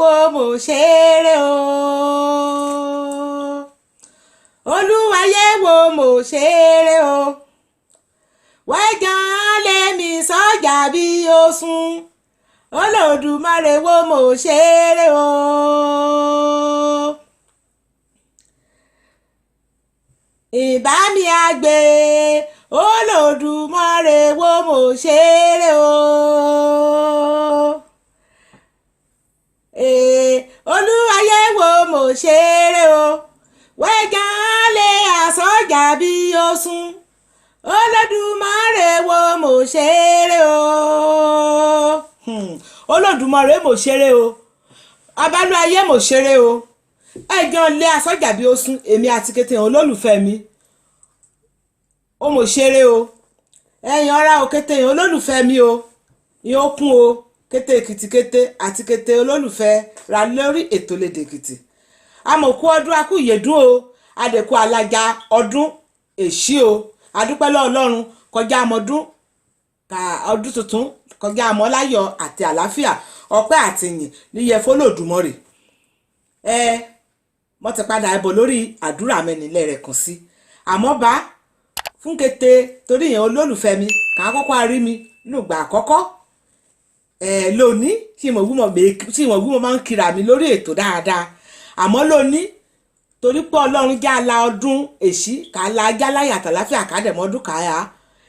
wo mo ṣeré o. Olúwayé wo mo ṣeré o. Wẹ́gàn lèmi sọ́jà bí ó sùn. Olódùmarè wo mo ṣeré o. Ìbá mi àgbè Olódùmarè wo mo ṣeré o. Olúwayé wo mo ṣeré o. Wẹ́gàn lè àsọjà bí ó sùn. Olódùmarè wo mo ṣeré o. Olódùmarè mo ṣeré o. Abánú ayé mo ṣeré o. Ẹ̀gàn lè àsọjà bí ó sùn. Èmi àti kété olólùfẹ́ mi ó mo ṣeré o. Ẹ̀yin ọ̀rá o kété olólùfẹ́ mi o. Ìyẹn ó kún o. Kété Èkìtì kété àti kété olólùfẹ́ ra lórí ètò Lédè Èkìtì. Àmọ̀kú ọdún akú ìyèdún o. Adẹ̀kú alájà ọdún èṣí o. Adúpẹ́ lọ́wọ́ Ọlọ́run kọjá àmọ́dún ọdún tuntun kọjá àmọ́ láyọ̀ àti àlàáfíà ọpẹ́ àti ìyìn níyẹ f'Olódùmarè. Mo ti padà ẹbọ lórí àdúrà mi nílẹ̀ rẹ̀ kàn sí. Àmọ́ bá fún kété torí ìyẹn olólùfẹ́ mi kà á kọ́kọ́ rí mi lùgbà àkọ́kọ́. Lónìí tí ìmọ̀gbúmọ̀ máa ń kira mi lórí ètò dáadáa. Àmọ́ lónìí torí pé Ọlọ́run já la ọdún èṣí ká la já láyà àtàláfíà ká dẹ̀ mọ́dún káyà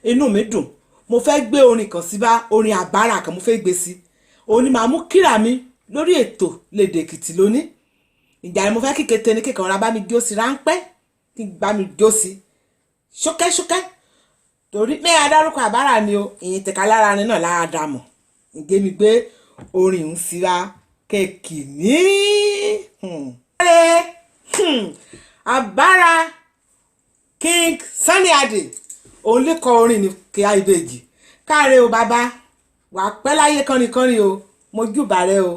inú mi dùn. Mo fẹ́ gbé orin kan sí bá orin àbára kan mo fẹ́ gbé sí. Òun ni màá mú kíra mi lórí ètò Lédè Èkìtì lónìí. Ìjà ni mo fẹ́ kí kété ní kíkan ra bá mi jó sí ráńpẹ́ kí bá mi jó sí ṣókẹ́ṣókẹ́ torí pé adárúkọ àbára ni o ìyìn tẹ̀ka lára ni náà lára dàmọ̀ ìgbé mi gbé orin ń síra kẹ́kì ní. Àbára King Sunny Adé òun lè kọ orin ní kí á ìbejì káre o bàbá wà pẹ́ láyé kánrinkánrin o mo júbà rẹ o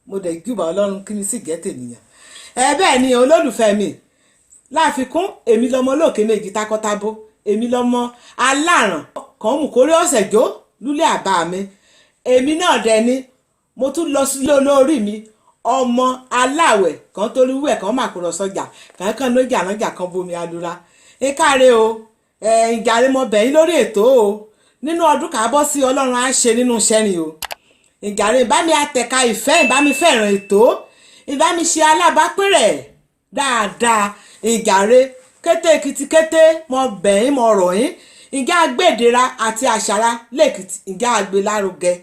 mo dẹ̀ júbà Ọlọ́run kí ni sì jẹ́ tènìyàn. Bẹ́ẹ̀ ni olólùfẹ́ mi láfikún èmi lọmọ olóòkè méjì takọtabo èmi lọmọ aláràn kan mú kórè ọ̀sẹ̀ jó lúlẹ̀ àbá mi èmi náà dẹ̀ ni mo tún lọ sílé olórí mi ọmọ aláwẹ̀ kan torí wẹ̀ kan màkúrọ̀ sọ́jà kankan lójà lọ́jà kan bomi alura káre o ìjàre mo bẹ̀yìn lórí ètò o nínú ọdún kàbọ̀ sí Ọlọ́run á ṣe nínú iṣẹ́ ni o ìjàre ìbá mi àtẹ̀ka ìfẹ́ ìbá mi fẹ́ràn ètò ìbá mi ṣe alábàápẹ̀rẹ̀ dáadáa ìjàre kété Èkìtì kété mo bẹ̀yìn mo rọ̀ yín ìjà àgbèdèrà àti àṣàrà lẹ́kìtì ìjà àgbélárugẹ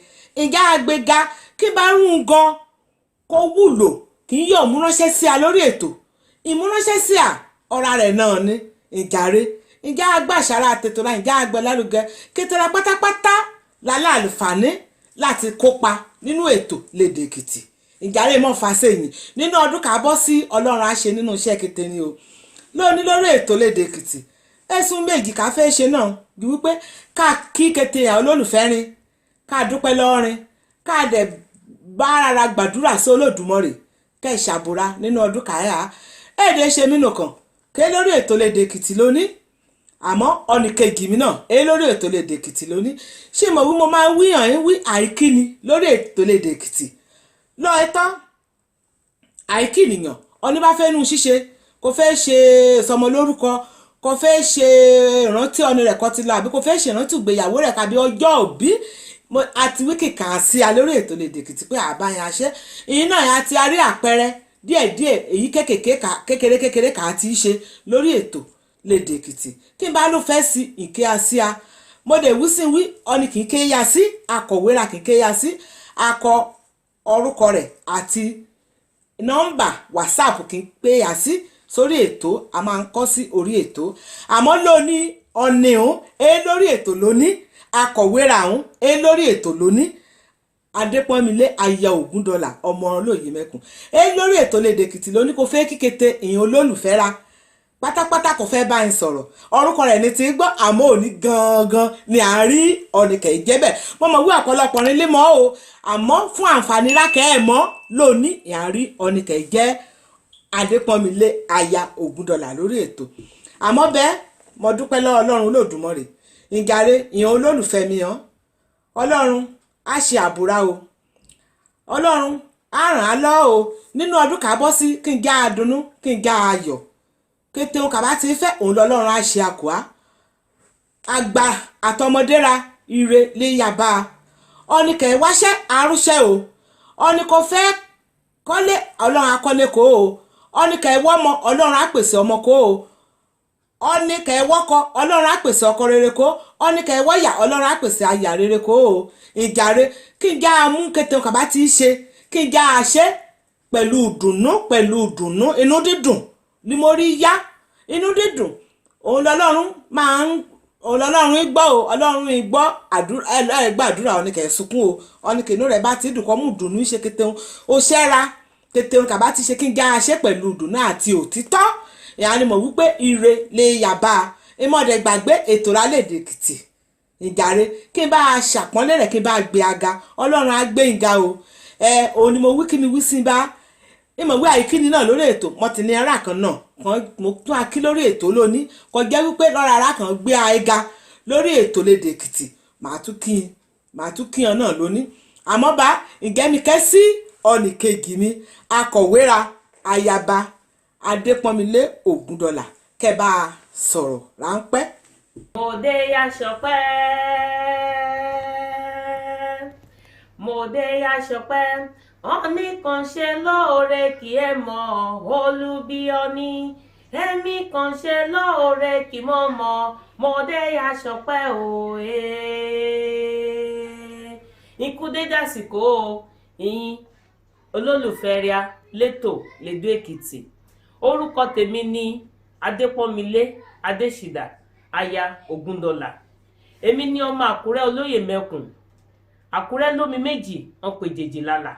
ìjà àgbéga kí bá rún gan kó wúlò kì í yọ̀ múránṣẹ́ sí a lórí ètò ìmúránṣẹ́ sí a ọ̀rá rẹ̀ náà ni ìjàre ìjà àgbàṣàrà àtètòrà ìjà àgbélárugẹ kétera pátápátá lálẹ́ àlùfààní láti kópa nínú ètò Lédè Èkìtì ìjàre mọ́ fàṣẹyìn nínú ọdún kàbọ̀ sí Ọlọ́run á ṣe nínú iṣẹ́ kété ni o lónìí lórí ètò Lédè Èkìtì ẹ̀sùn méjì ká fẹ́ ṣe náà ju wípé ká kí kété olólùfẹ́ rin ká dúpẹ́ lọ́rin ká dẹ̀ bá ara gbàdúrà sí Olódùmarè kẹ́ ìṣàbúrà nínú ọdún káyà èdè ṣe mí nìkan ké lórí ètò Lédè Èkìtì lónìí àmọ́ ọ̀nìkejì mi náà lórí ètò Lédè Èkìtì lónìí ṣé mo wí mo máa ń wí hàn ń wí àìkíni lórí ètò Lédè Èkìtì lọ́ọ́ tán àìkínìyàn ọní bá fẹ́ nu ṣíṣe kò fẹ́ ṣe ìsọmọ lórúkọ kò fẹ́ ṣe ìrántí ọ̀nì rẹ̀ kan ti lọ àbí kò fẹ́ ṣe ìrántí ìgbéyàwó rẹ̀ kàbí ọjọ́ òbí àti wíkì kà á sí a lórí ètò Lédè Èkìtì pé àbáyàn àṣẹ ìyìn náà yà ti rí àpẹẹrẹ díẹ̀díẹ̀ èyí kékeré kà á ti ṣe lórí ètò Lédè Èkìtì kí n bá ló fẹ́ sí ìké àsíá mo dé wí sí wí ọ̀nì kì í ké ya sí akọ̀wéra kì í ké ya sí akọ orúkọ rẹ̀ àti nọ́mbà WhatsApp kì í pé ya sí sórí ètò a máa ń kọ́ sí orí ètò àmọ́ lónìí ọ̀nì ọ̀hún lórí ètò lónìí akọ̀wéra ọ̀hún lórí ètò lónìí Adépọ́nmilé aya Ògúndọ̀là ọmọ olóyè mẹ́kùn lórí ètò Lédè Èkìtì lónìí kò fẹ́ kíkété ìyẹn olólùfẹ́ ra pátápátá kò fẹ́ bá ń sọ̀rọ̀ orúkọ rẹ̀ ní ti gbọ́ àmọ́ òní gangan ni à ń rí ọ̀nìkẹ́ ìjẹ́bẹ̀ mo mọ̀ wí ọ̀pọ̀lọpọ̀ nílé mọ́ o àmọ́ fún àǹfààní rákẹ́ ẹ̀ mọ́ lónìí à ń rí ọ̀nìkẹ́ ìjẹ́ Adépọ́nmilé aya Ògúndọ̀là lórí ètò àmọ́ bẹ́ẹ̀ mo dúpẹ́ lọ́wọ́ Ọlọ́run Olódùmarè ìjàre ìyẹn olólùfẹ́ mi hàn Ọlọ́run á ṣe àbúrà o Ọlọ́run á ràn á lọ́ o nínú ọdún ká bọ́ sí kí n já a dunnú kí n já a yọ̀ kété òun kàbá ti fẹ́ òun lọ́lọ́run á ṣe àkùá àgbà àtọmọdéra ire lè yàbá ọ̀nì kẹ̀ wáṣẹ́ àrùṣẹ́ o ọ̀nì kò fẹ́ kọ́lé ọlọ́run akọ́lé kó o ọ̀nì kẹ̀ wọ́mọ ọlọ́run á pèsè ọmọ kó o ọ̀nì kẹ̀ wọ́kọ ọlọ́run á pèsè ọkọ rere kó ọ̀nì kẹ̀ wọ́yà ọlọ́run á pèsè aya rere kó o ìjàre kí n já a mú kété òun kàbá ti ṣe kí n já a ṣe pẹ̀lú dùnnú inú dídùn ni mo rí yá inú dídùn òun lọ́lọ́run máa ń òun lọ́lọ́run gbọ́ o ọlọ́run gbọ́ àdúrà ọ̀nìkẹ́ sunkún o ọ̀nìkẹ́ inú rẹ̀ bá ti dùn kọ́ mú dùnú ṣe kétéun ó ṣẹ́ra kétéun kàbá ti ṣe kí n já a ṣe pẹ̀lú dùnú àti òtítọ́ ìyá ni mo wípé ire lè yàbá ìmọ̀ọ́dẹ gbàgbé ètò Ìràlédè Èkìtì ìjàre kí n bá a ṣàpọ́nlé rẹ̀ kí n bá a gbé aga ọlọ́run á gbé ìga o òun ni mo wí kí mi wí sí bá ìmọ̀ wí àìkíni náà lórí ètò mo ti ní ara kan náà mo tún akí lórí ètò lónìí kò jẹ́ wípé lọ́ra ara kan gbé àìga lórí ètò Ìràlédè Èkìtì màá tún kí ọ náà lónìí àmọ́ bá ìgẹ́mikẹ́ sí ọ̀nìkejì mi akọ̀wéra ayaba Adépọ́nmilé Ògúndọ̀là kẹ́ bá a sọ̀rọ̀ ráńpẹ́. Mòde ya ṣọpẹ́ mòde ya ṣọpẹ́ ọ̀nì kan ṣe lóore kì í mọ̀ olúbíọ́ní ẹ̀mí kan ṣe lóore kì í mọ̀ mòde ya ṣọpẹ́ òye. Ikú dédé àsìkò ìyìn olólùfẹ́ ria létò Ìlédò Èkìtì orúkọ tèmi ní Adépọ́nmilé Adéṣídà aya Ògúndọ̀là èmi ní ọmọ Àkúrẹ́ olóyè mẹ́kùn Àkúrẹ́ lómi méjì wọn pè jèjì lálà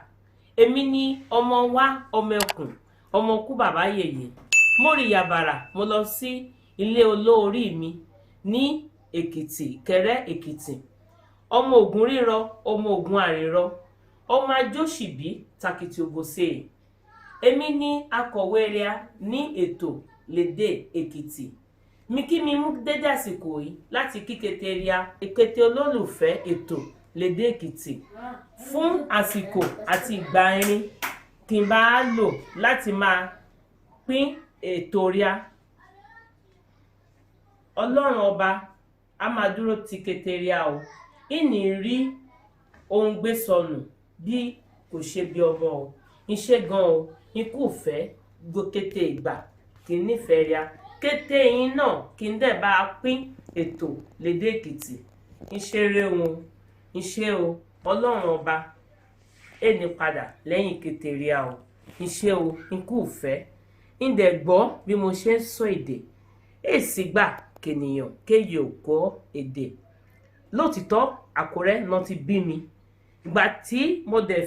èmi ní ọmọ wa ọmọ ẹkùn ọmọ kú bàbá yèyè mo rí yàbàrà mo lọ sí ilé olóorí mi ní Èkìtì Ìkẹrẹ́ Èkìtì ọmọ Ògún rírọ ọmọ Ògún àrírọ ọmọ ajóṣìbí takìtì ògòsè èmi ní akọ̀wé ria ní ètò Ìlédè Èkìtì mi kí mi mú dédé àsìkò yìí láti kí kété ria èkété olólùfẹ́ ètò Ìlédè Èkìtì fún àsìkò àti ìgbà irin kí n bá lò láti máa pín ètò ria ọlọ́run ọba a máa dúró ti kété ria o ìní rí ohun gbé sọnù bí kò ṣe bí ọmọ o iṣẹ́ gan o ikú fẹ́ gbókété ìgbà kí n nífẹ̀ẹ́ ria kété yín náà kí n dẹ̀ bá a pín ètò Ìlédè Èkìtì ìṣeré wọn iṣẹ́ o ọlọ́run ọba ẹni padà lẹ́yìn kété ria o iṣẹ́ o ikú fẹ́ ìdẹ̀ gbọ́ bí mo ṣe ń sọ èdè èsì gbà kènìyàn kéye ò kọ́ èdè lótìtọ́ Àkúrẹ́ náà ti bí mi ìgbà tí mo dẹ̀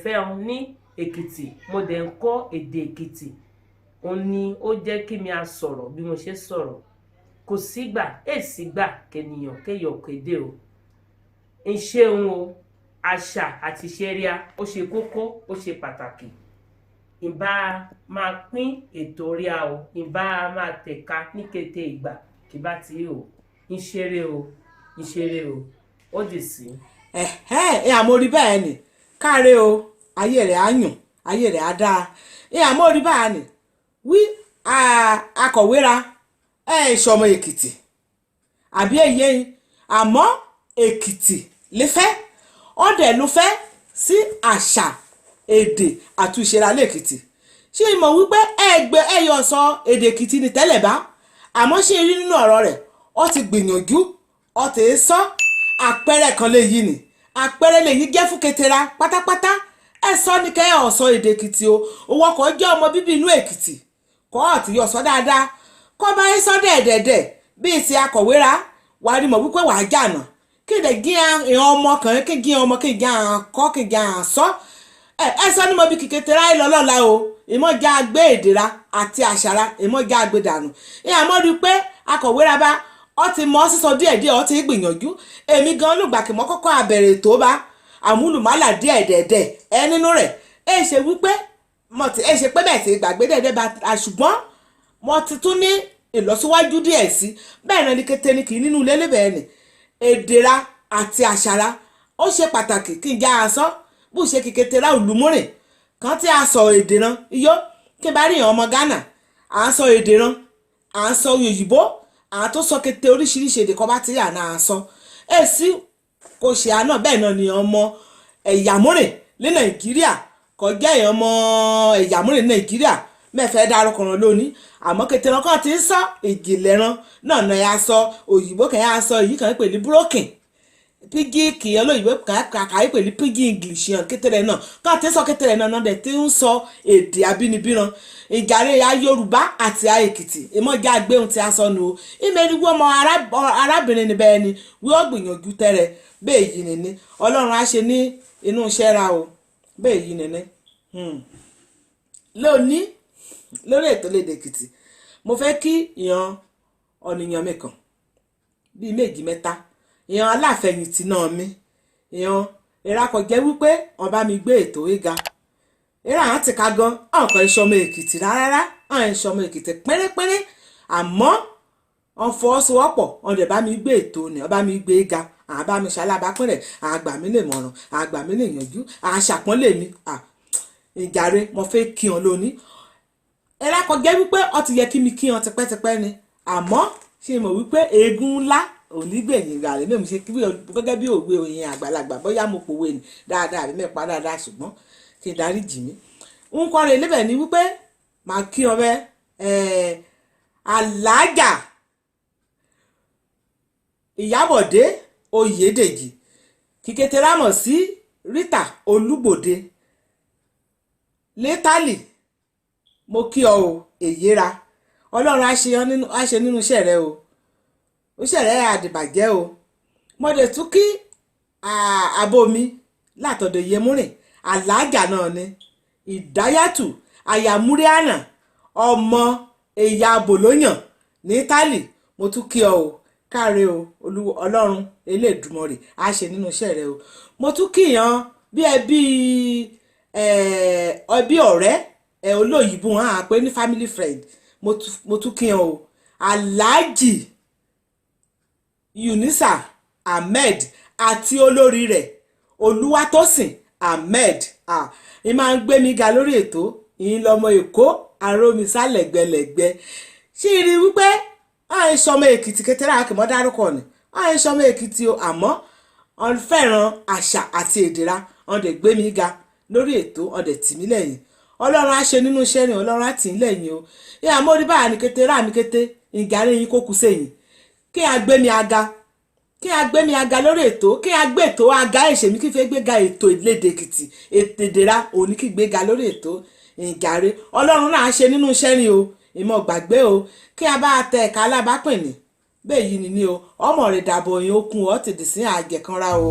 fẹ́ ọ ní Èkìtì mo dẹ̀ ń kọ́ èdè Èkìtì òun ni ó jẹ́ kí mi a sọ̀rọ̀ bí mo ṣe sọ̀rọ̀ kò sígbà èsì gbà kènìyàn kéye ò kọ́ èdè o ìṣeun o àṣà àti ìṣe ria ó ṣe kókó ó ṣe pàtàkì ìbá máa pín ètò ria o ìbá máa tẹ̀ka ní kété ìgbà kí bá ti o ìṣeré o ó dì sí. àmórí bẹ́ẹ̀ ni káre o ayé rẹ̀ á yàn ayé rẹ̀ á dáa àmórí bẹ́ẹ̀ ni wí akọ̀wéra ìṣọmọ Èkìtì àbí èyí àmọ́ Èkìtì lè fẹ́ ọ̀dẹ̀ ló fẹ́ sí àṣà èdè àti ìṣe Ìràlẹ̀ Èkìtì ṣé ìmọ̀ wípé ẹ̀yọ̀ sọ èdè Èkìtì ní tẹ́lẹ̀ bá àmọ́ ṣe rí nínú ọ̀rọ̀ rẹ̀ ó ti gbìyànjú ó ti sọ àpẹẹrẹ kan léyìí ni àpẹẹrẹ léyìí jẹ́ fún ketera pátápátá ẹ sọ ní kẹ́ ọ̀ sọ èdè Èkìtì o owó ọkọ̀ jẹ́ ọmọ bíbí inú Èkìtì kọ́ ọ̀ tí yọ̀ sọ dáadáa kọ́ bá yín sọ dẹ̀ẹ̀dẹ̀dẹ̀ bíi ti akọ̀wéra wàá rí mọ̀ wípé wàá jànà kí lè gí ìhàn ọmọ kan kí gí ọmọ kí gí àkọ́ kí gí àsọ ẹ sọ ní mo bí kìkìtìrá ìlọlọ́la o ìmọ̀já gbé èdèrà àti àṣàrà ìmọ̀já gbé dànù ìyàmọ́ rí pé akọ̀wéra bá ọ ti mọ sísọ díẹ̀díẹ̀ ọ ti gbìyànjú èmi gan lùgbàkì mọ́ kọ́kọ́ àbẹ̀rẹ̀ tó bá àmúlùmálà díẹ̀dẹ̀dẹ̀ ẹ nínú rẹ̀ ẹ ṣe wípé ẹ ṣe pé bẹ́ẹ̀ ti gbàgbé dẹ̀dẹ̀ bá ṣùgbọ́n mo ti tún ní ìlọsíwájú díẹ̀ sí bẹ́ẹ̀ náà ní kété ní kì í nínú ilé lébẹ̀ẹ́ nì èdèrà àti àṣàrà ó ṣe pàtàkì kí n já aṣọ bó ṣe kékeré ra olùmúrìn kan tí a sọ èdè ran iyó kí n bá rí ọmọ Ghana à ń sọ èdè ran à ń sọ òyìnbó à tó sọ kété oríṣiríṣi èdè kan bá ti yà náà à sọ èsì kò ṣe àná bẹ́ẹ̀ náà ni ọmọ ẹ̀yà múrìn ní Nàìjíríà kọjá ọmọ ẹ̀yà múrìn ní Nàìjíríà mẹ́fẹ̀ẹ́ dárúkọ ran lónìí àmọ́ kété ran kan ti ń sọ ìjìnlẹ̀ ran náà náà yà sọ òyìnbó kan yà sọ èyí kan pè ní broken pidgin kì í olóyìnbó kàkàí pẹ̀lú pidgin English yàn kékeré náà káà tí ń sọ kékeré náà dẹ̀ tí ń sọ èdè abínibí ran ìjàre ya Yorùbá àti ya Èkìtì ìmọ̀já agbéhùn tí a sọ nù ó ìmẹ̀rí wọ́n mọ arábìnrin níbẹ̀ ẹni wọ́n gbìyànjú tẹ́rẹ̀ bẹ́ẹ̀ yìí nìní Ọlọ́run á ṣe ní inú iṣẹ́ ra o bẹ́ẹ̀ yìí nìní. lónìí lórí ètò Lédè Èkìtì mo fẹ́ kí ìyàn ọ̀nìyàn mi kan bíi méjì mẹ́ta ìyàn aláfẹ̀yìntì náà mi ìyàn ìrakọ̀jẹ́ wípé wọ́n bá mi gbé ètò ìga ìrà àwọn ti ka gan ọ̀kan ìṣọmọ Èkìtì rárá àwọn ìṣọmọ Èkìtì pérépéré àmọ́ wọ́n fọwọ́sowọ́pọ̀ wọ́n dẹ̀ bá mi gbé ètò ni wọ́n bá mi gbé ìga àwọn bá mi ṣalábàápín rẹ̀ àgbà mi lè mọ̀ràn àgbà mi lè yànjú àṣàpọ́nlé mi ìjàre mo fẹ́ kí wọn lónìí ìrakọ̀jẹ́ wípé ó ti yẹ kí mi kí wọn tipẹ́tipẹ́ ni àmọ́ ṣe mọ̀ wípé eégún ńlá onígbẹ̀yìn gàrí mẹ́mu ṣe gẹ́gẹ́ bí òwe òyìn àgbàlagbà bóyá mo pòwe ni dáadáa àbí mẹ́pa dáadáa ṣùgbọ́n kí n darí jì mí. ń kọrin níbẹ̀ ni wípé màá kí ọ bẹ́ Aláàjà Ìyábọ̀dé Oyèdèjì kíkété rámọ̀ sí Rita Olúbòde létálì mo kí ọ o èyíra Ọlọ́run á ṣe nínú iṣẹ́ rẹ o ó ṣẹ̀rẹ́ àdìbàjẹ́ o mo dẹ̀ tún kí àbò mi látọ̀dọ̀ Yemúrìn Aláàjà náà ni Ìdáyàtù àyàmúríànà ọmọ ẹ̀yà Bòlóyàn ní Ítálì mo tún kí ọ o káre o Ọlọ́run Elédùmarè á ṣe nínú iṣẹ́ rẹ o mo tún kíyàn bí ẹbí ọ̀rẹ́ olóyìnbó hàn á pé ní family friend mo tún kíyàn o Aláàjì Yunisa Ahmed àti olórí rẹ̀ Olúwatósìn Ahmed ì máa ń gbé mi ga lórí ètò ìyìn lọmọ Èkó arómisá lẹ́gbẹ̀lẹ́gbẹ̀ ṣé rí wípé àwọn ìṣọmọ Èkìtì kékeré àkìmọ́ dárúkọ ni àwọn ìṣọmọ Èkìtì o àmọ́ wọ́n fẹ́ràn àṣà àti èdèrà wọ́n dẹ̀ gbé mi ga lórí ètò wọ́n dẹ̀ tì mí lẹ́yìn Ọlọ́run á ṣe nínú iṣẹ́ rìn Ọlọ́run á tì í lẹ́yìn o ìyá mórí báyà ní kété rà mí kété ìgàrí yín kó kù sẹ́yìn kí a gbé mi aga lórí ètò kí a gbé ètò aga ìṣèmí kí fẹ́ gbéga ètò Lédè Èkìtì ètèdèrà òní kí gbéga lórí ètò ìjàre Ọlọ́run náà ṣe nínú iṣẹ́ ni o ìmọ̀ gbàgbé o kí a bá tẹ ẹ̀ka alábàápìn ní bẹ́ẹ̀ yìí ni o ọmọ rẹ̀ dàbọ̀ yín ó kún ọ́ tètè sí àjẹkànra o.